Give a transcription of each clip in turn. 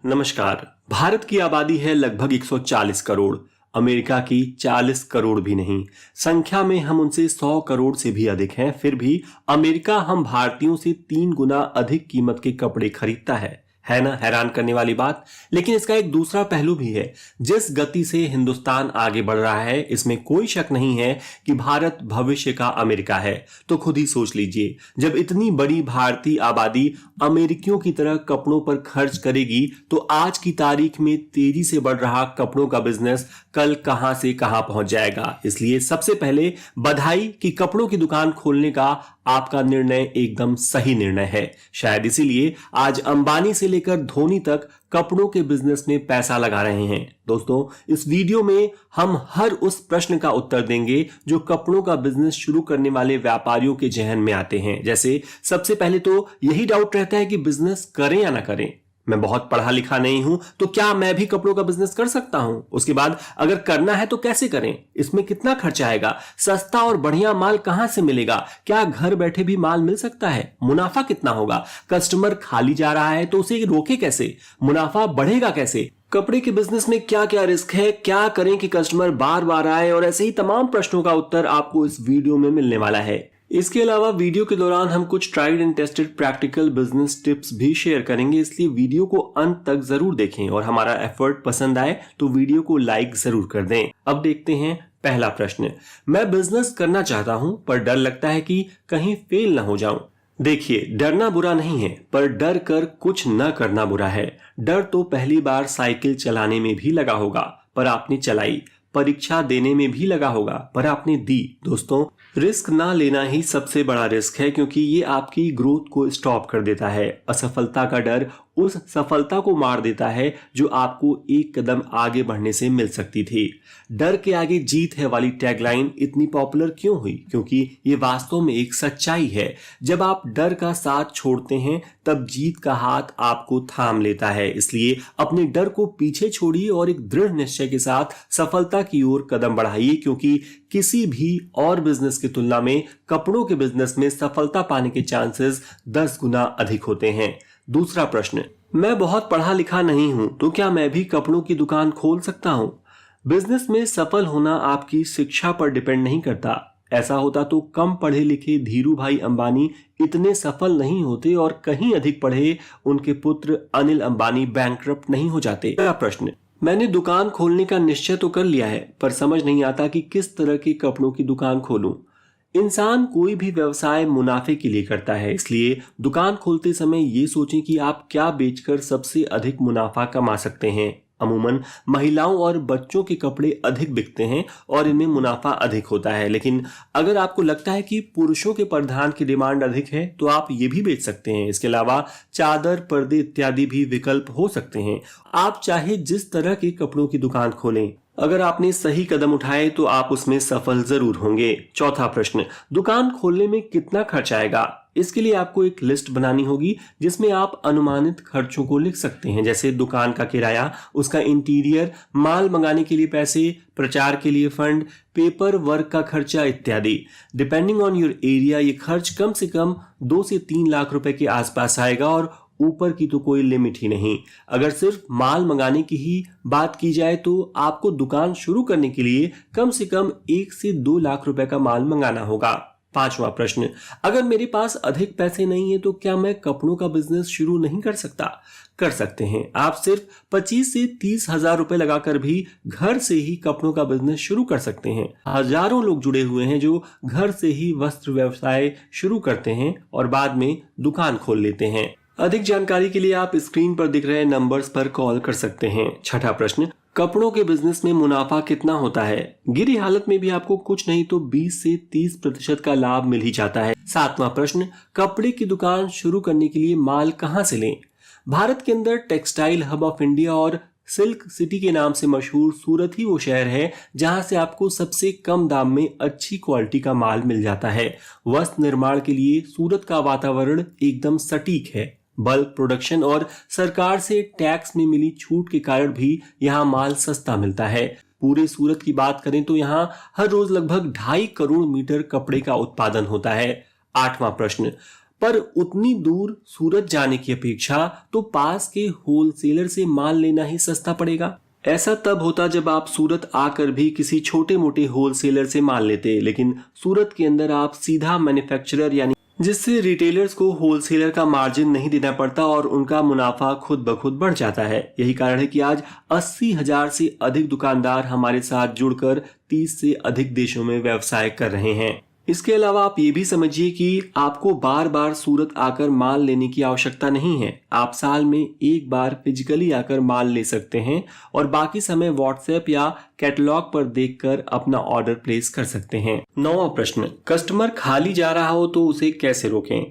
नमस्कार। भारत की आबादी है लगभग 140 करोड़। अमेरिका की 40 करोड़ भी नहीं। संख्या में हम उनसे 100 करोड़ से भी अधिक हैं। फिर भी अमेरिका हम भारतीयों से 3 गुना अधिक कीमत के कपड़े खरीदता है ना हैरान करने वाली बात। लेकिन इसका एक दूसरा पहलू भी है। जिस गति से हिंदुस्तान आगे बढ़ रहा है, इसमें कोई शक नहीं है कि भारत भविष्य का अमेरिका है। तो खुद ही सोच लीजिए, जब इतनी बड़ी भारतीय आबादी अमेरिकियों की तरह कपड़ों पर खर्च करेगी, तो आज की तारीख में तेजी से बढ़ रहा कपड़ों का बिजनेस कल कहां से कहां पहुंच जाएगा। इसलिए सबसे पहले बधाई कि कपड़ों की दुकान खोलने का आपका निर्णय एकदम सही निर्णय है। शायद इसीलिए आज अंबानी से लेकर धोनी तक कपड़ों के बिजनेस में पैसा लगा रहे हैं। दोस्तों, इस वीडियो में हम हर उस प्रश्न का उत्तर देंगे जो कपड़ों का बिजनेस शुरू करने वाले व्यापारियों के जहन में आते हैं। जैसे सबसे पहले तो यही डाउट रहता है कि बिजनेस करें या ना करें। मैं बहुत पढ़ा लिखा नहीं हूं, तो क्या मैं भी कपड़ों का बिजनेस कर सकता हूं? उसके बाद अगर करना है तो कैसे करें? इसमें कितना खर्चा आएगा? सस्ता और बढ़िया माल कहां से मिलेगा? क्या घर बैठे भी माल मिल सकता है? मुनाफा कितना होगा? कस्टमर खाली जा रहा है तो उसे रोके कैसे? मुनाफा बढ़ेगा कैसे? कपड़े के बिजनेस में क्या क्या रिस्क है? क्या करें कि कस्टमर बार बार आए? और ऐसे ही तमाम प्रश्नों का उत्तर आपको इस वीडियो में मिलने वाला है। इसके अलावा वीडियो के दौरान हम कुछ tried and tested practical business tips भी शेयर करेंगे, इसलिए वीडियो को अंत तक जरूर देखें और हमारा एफर्ट पसंद आए तो वीडियो को लाइक जरूर कर दें। अब देखते हैं पहला प्रश्न। मैं बिजनेस करना चाहता हूं पर डर लगता है कि कहीं फेल ना हो जाऊं। देखिए, डरना बुरा नहीं है, पर डर कर कुछ न करना बुरा है। डर तो पहली बार साइकिल चलाने में भी लगा होगा, पर आपने चलाई। परीक्षा देने में भी लगा होगा, पर आपने दी। दोस्तों, रिस्क ना लेना ही सबसे बड़ा रिस्क है, क्योंकि ये आपकी ग्रोथ को स्टॉप कर देता है। असफलता का डर उस सफलता को मार देता है जो आपको एक कदम आगे बढ़ने से मिल सकती थी। डर के आगे जीत है वाली टैगलाइन इतनी पॉपुलर क्यों हुई? क्योंकि ये वास्तव में एक सच्चाई है। जब आप डर का साथ छोड़ते हैं, तब जीत का हाथ आपको थाम लेता है। इसलिए अपने डर को पीछे छोड़िए और एक दृढ़ निश्चय के साथ सफलता की ओर कदम बढ़ाइए, क्योंकि किसी भी और बिजनेस की तुलना में कपड़ों के बिजनेस में सफलता पाने के चांसेस 10 गुना अधिक होते हैं। दूसरा प्रश्न। मैं बहुत पढ़ा लिखा नहीं हूं, तो क्या मैं भी कपड़ों की दुकान खोल सकता हूं? बिजनेस में सफल होना आपकी शिक्षा पर डिपेंड नहीं करता। ऐसा होता तो कम पढ़े लिखे धीरू भाई अंबानी इतने सफल नहीं होते और कहीं अधिक पढ़े उनके पुत्र अनिल अंबानी बैंकरप्ट नहीं हो जाते। अगला प्रश्न। मैंने दुकान खोलने का निश्चय तो कर लिया है, पर समझ नहीं आता कि किस तरह के कपड़ों की दुकान खोलूं। इंसान कोई भी व्यवसाय मुनाफे के लिए करता है, इसलिए दुकान खोलते समय ये सोचें कि आप क्या बेचकर सबसे अधिक मुनाफा कमा सकते हैं। अमूमन महिलाओं और बच्चों के कपड़े अधिक बिकते हैं और इनमें मुनाफा अधिक होता है। लेकिन अगर आपको लगता है कि पुरुषों के परिधान की डिमांड अधिक है, तो आप ये भी बेच सकते हैं। इसके अलावा चादर, पर्दे इत्यादि भी विकल्प हो सकते हैं। आप चाहे जिस तरह के कपड़ों की दुकान खोलें, अगर आपने सही कदम उठाए तो आप उसमें सफल जरूर होंगे। चौथा प्रश्न। दुकान खोलने में कितना खर्च आएगा? इसके लिए आपको एक लिस्ट बनानी होगी, जिसमें आप अनुमानित खर्चों को लिख सकते हैं, जैसे दुकान का किराया, उसका इंटीरियर, माल मंगाने के लिए पैसे, प्रचार के लिए फंड, पेपर वर्क का खर्चा इत्यादि। डिपेंडिंग ऑन योर एरिया ये खर्च कम से कम 2 से 3 लाख रुपए के आसपास आएगा और ऊपर की तो कोई लिमिट ही नहीं। अगर सिर्फ माल मंगाने की ही बात की जाए तो आपको दुकान शुरू करने के लिए कम से कम 1 से 2 लाख रुपए का माल मंगाना होगा। पांचवा प्रश्न। अगर मेरे पास अधिक पैसे नहीं है, तो क्या मैं कपड़ों का बिजनेस शुरू नहीं कर सकता? कर सकते हैं। आप सिर्फ 25 से 30 हजार रुपए लगाकर भी घर से ही कपड़ों का बिजनेस शुरू कर सकते हैं। हजारों लोग जुड़े हुए हैं जो घर से ही वस्त्र व्यवसाय शुरू करते हैं और बाद में दुकान खोल लेते हैं। अधिक जानकारी के लिए आप स्क्रीन पर दिख रहे नंबर्स पर कॉल कर सकते हैं। छठा प्रश्न। कपड़ों के बिजनेस में मुनाफा कितना होता है? गिरी हालत में भी आपको कुछ नहीं तो 20 से 30% का लाभ मिल ही जाता है। सातवां प्रश्न। कपड़े की दुकान शुरू करने के लिए माल कहां से लें? भारत के अंदर टेक्सटाइल हब ऑफ इंडिया और सिल्क सिटी के नाम से मशहूर सूरत ही वो शहर है जहां से आपको सबसे कम दाम में अच्छी क्वालिटी का माल मिल जाता है। वस्त्र निर्माण के लिए सूरत का वातावरण एकदम सटीक है। बल्क प्रोडक्शन और सरकार से टैक्स में मिली छूट के कारण भी यहाँ माल सस्ता मिलता है। पूरे सूरत की बात करें तो यहाँ हर रोज लगभग 2.5 करोड़ मीटर कपड़े का उत्पादन होता है। आठवां प्रश्न। पर उतनी दूर सूरत जाने की अपेक्षा तो पास के होलसेलर से माल लेना ही सस्ता पड़ेगा। ऐसा तब होता जब आप सूरत आकर भी किसी छोटे मोटे होलसेलर से माल लेते, लेकिन सूरत के अंदर आप सीधा मैन्युफैक्चरर यानी जिससे रिटेलर्स को होलसेलर का मार्जिन नहीं देना पड़ता और उनका मुनाफा खुद ब खुद बढ़ जाता है। यही कारण है कि आज 80,000 से अधिक दुकानदार हमारे साथ जुड़कर 30 से अधिक देशों में व्यवसाय कर रहे हैं। इसके अलावा आप ये भी समझिए कि आपको बार बार सूरत आकर माल लेने की आवश्यकता नहीं है। आप साल में एक बार फिजिकली आकर माल ले सकते हैं और बाकी समय व्हाट्सएप या कैटलॉग पर देखकर अपना ऑर्डर प्लेस कर सकते हैं। 9वां प्रश्न, कस्टमर खाली जा रहा हो तो उसे कैसे रोकें?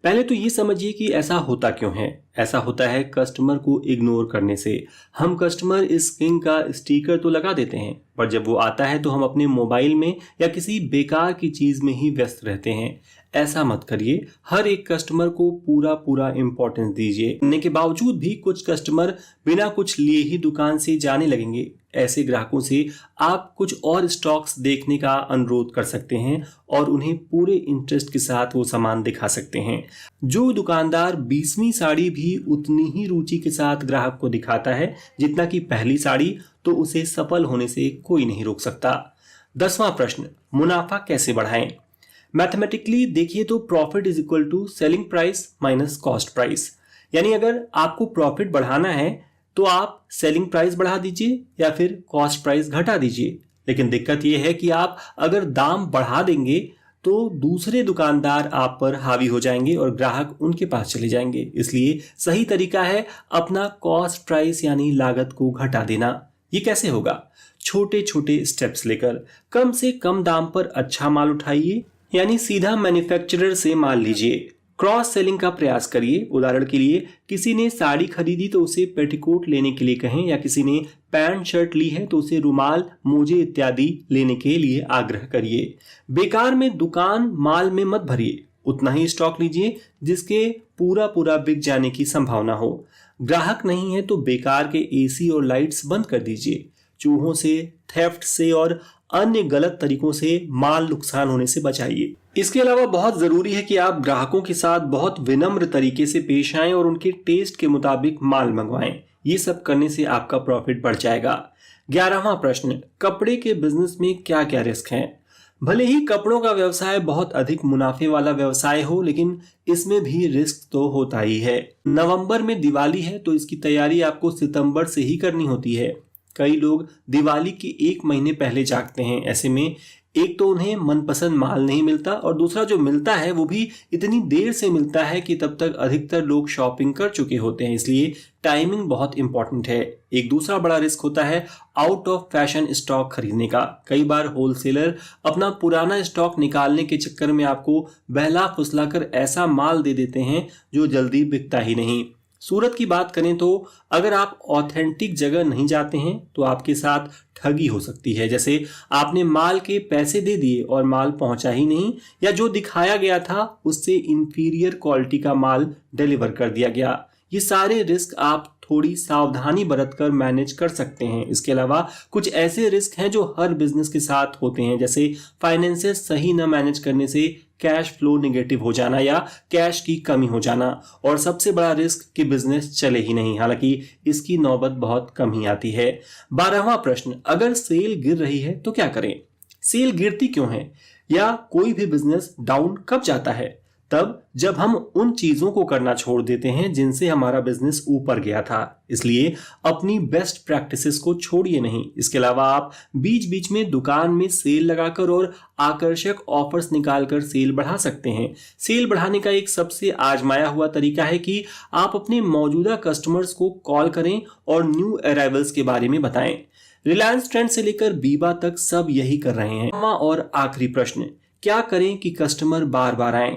पहले तो ये समझिए कि ऐसा होता क्यों है। ऐसा होता है कस्टमर को इग्नोर करने से। हम कस्टमर इस किंग का स्टिकर तो लगा देते हैं, पर जब वो आता है तो हम अपने मोबाइल में या किसी बेकार की चीज में ही व्यस्त रहते हैं। ऐसा मत करिए। हर एक कस्टमर को पूरा पूरा इंपॉर्टेंस दीजिए। करने के बावजूद भी कुछ कस्टमर बिना कुछ लिए ही दुकान से जाने लगेंगे। ऐसे ग्राहकों से आप कुछ और स्टॉक्स देखने का अनुरोध कर सकते हैं और उन्हें पूरे इंटरेस्ट के साथ वो सामान दिखा सकते हैं। जो दुकानदार 20वीं साड़ी भी उतनी ही रुचि के साथ ग्राहक को दिखाता है जितना कि पहली साड़ी, तो उसे सफल होने से कोई नहीं रोक सकता। 10वां प्रश्न, मुनाफा कैसे बढ़ाएं? मैथमेटिकली देखिए तो profit is equal to selling price minus cost price. यानी अगर आपको प्रॉफिट बढ़ाना है तो आप सेलिंग प्राइस बढ़ा दीजिए या फिर कॉस्ट प्राइस घटा दीजिए। लेकिन दिक्कत यह है कि आप अगर दाम बढ़ा देंगे तो दूसरे दुकानदार आप पर हावी हो जाएंगे और ग्राहक उनके पास चले जाएंगे। इसलिए सही तरीका है अपना कॉस्ट प्राइस यानी लागत को घटा देना। ये कैसे होगा? छोटे छोटे स्टेप्स लेकर कम से कम दाम पर अच्छा माल उठाइए, यानी सीधा मैन्युफैक्चरर से माल लीजिए। क्रॉस सेलिंग का प्रयास करिए। उदाहरण के लिए किसी ने साड़ी खरीदी तो उसे पेटीकोट लेने के लिए कहें, या किसी ने पैंट शर्ट ली है तो उसे रुमाल, मोजे इत्यादि लेने के लिए आग्रह करिए। बेकार में दुकान माल में मत भरिए। उतना ही स्टॉक लीजिए जिसके पूरा पूरा बिक जाने की संभावना हो। ग्राहक नहीं है तो बेकार के एसी और लाइट्स बंद कर दीजिए। चूहों से, थेफ्ट से और अन्य गलत तरीकों से माल नुकसान होने से बचाइए। इसके अलावा बहुत जरूरी है कि आप ग्राहकों के साथ बहुत विनम्र तरीके से पेश आएं और उनके टेस्ट के मुताबिक माल मंगवाएं। ये सब करने से आपका प्रॉफिट बढ़ जाएगा। 11वां प्रश्न, कपड़े के बिजनेस में क्या क्या रिस्क हैं? भले ही कपड़ों का व्यवसाय बहुत अधिक मुनाफे वाला व्यवसाय हो, लेकिन इसमें भी रिस्क तो होता ही है। नवंबर में दिवाली है तो इसकी तैयारी आपको सितंबर से ही करनी होती है। कई लोग दिवाली के 1 महीने पहले जागते हैं। ऐसे में एक तो उन्हें मनपसंद माल नहीं मिलता और दूसरा जो मिलता है वो भी इतनी देर से मिलता है कि तब तक अधिकतर लोग शॉपिंग कर चुके होते हैं। इसलिए टाइमिंग बहुत इंपॉर्टेंट है। एक दूसरा बड़ा रिस्क होता है आउट ऑफ फैशन स्टॉक खरीदने का। कई बार होलसेलर अपना पुराना स्टॉक निकालने के चक्कर में आपको बहला फुसलाकर ऐसा माल दे देते हैं जो जल्दी बिकता ही नहीं। सूरत की बात करें तो अगर आप ऑथेंटिक जगह नहीं जाते हैं तो आपके साथ ठगी हो सकती है। जैसे आपने माल के पैसे दे दिए और माल पहुंचा ही नहीं, या जो दिखाया गया था उससे इंफीरियर क्वालिटी का माल डिलीवर कर दिया गया। ये सारे रिस्क आप थोड़ी सावधानी बरतकर मैनेज कर सकते हैं। इसके अलावा कुछ ऐसे रिस्क हैं जो हर बिजनेस के साथ होते हैं, जैसे फाइनेंसेस सही न मैनेज करने से कैश फ्लो नेगेटिव हो जाना या कैश की कमी हो जाना, और सबसे बड़ा रिस्क कि बिजनेस चले ही नहीं। हालांकि इसकी नौबत बहुत कम ही आती है। 12वां प्रश्न, अगर सेल गिर रही है तो क्या करें? सेल गिरती क्यों है, या कोई भी बिजनेस डाउन कब जाता है? तब जब हम उन चीजों को करना छोड़ देते हैं जिनसे हमारा बिजनेस ऊपर गया था। इसलिए अपनी बेस्ट प्रैक्टिसेस को छोड़िए नहीं। इसके अलावा आप बीच बीच में दुकान में सेल लगाकर और आकर्षक ऑफर्स निकालकर सेल बढ़ा सकते हैं। सेल बढ़ाने का एक सबसे आजमाया हुआ तरीका है कि आप अपने मौजूदा कस्टमर्स को कॉल करें और न्यू अराइवल्स के बारे में बताएं। रिलायंस ट्रेंड से लेकर बीबा तक सब यही कर रहे हैं। और आखिरी प्रश्न, क्या करें कि कस्टमर बार बार आए?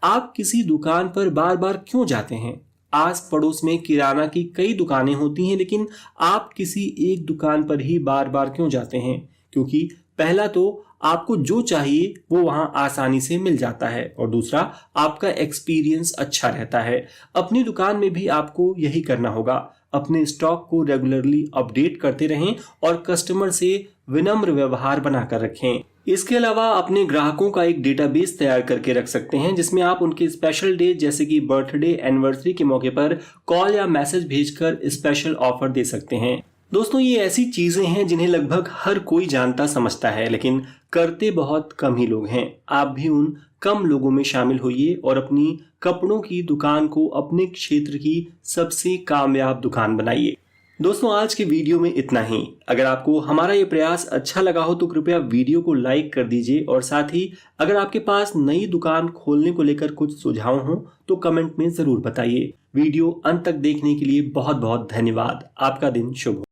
आप किसी दुकान पर बार बार क्यों जाते हैं? आस पड़ोस में किराना की कई दुकानें होती हैं, लेकिन आप किसी एक दुकान पर ही बार बार क्यों जाते हैं? क्योंकि पहला तो आपको जो चाहिए वो वहां आसानी से मिल जाता है, और दूसरा आपका एक्सपीरियंस अच्छा रहता है। अपनी दुकान में भी आपको यही करना होगा। अपने स्टॉक को रेगुलरली अपडेट करते रहें और कस्टमर से विनम्र व्यवहार बनाकर रखें। इसके अलावा अपने ग्राहकों का एक डेटाबेस तैयार करके रख सकते हैं जिसमें आप उनके स्पेशल डे जैसे कि बर्थडे, एनिवर्सरी के मौके पर कॉल या मैसेज भेजकर स्पेशल ऑफर दे सकते हैं। दोस्तों, ये ऐसी चीजें हैं जिन्हें लगभग हर कोई जानता समझता है, लेकिन करते बहुत कम ही लोग हैं। आप भी उन कम लोगों में शामिल होइए और अपनी कपड़ों की दुकान को अपने क्षेत्र की सबसे कामयाब दुकान बनाइए। दोस्तों, आज के वीडियो में इतना ही। अगर आपको हमारा ये प्रयास अच्छा लगा हो तो कृपया वीडियो को लाइक कर दीजिए और साथ ही अगर आपके पास नई दुकान खोलने को लेकर कुछ सुझाव हो तो कमेंट में जरूर बताइए। वीडियो अंत तक देखने के लिए बहुत बहुत धन्यवाद। आपका दिन शुभ हो।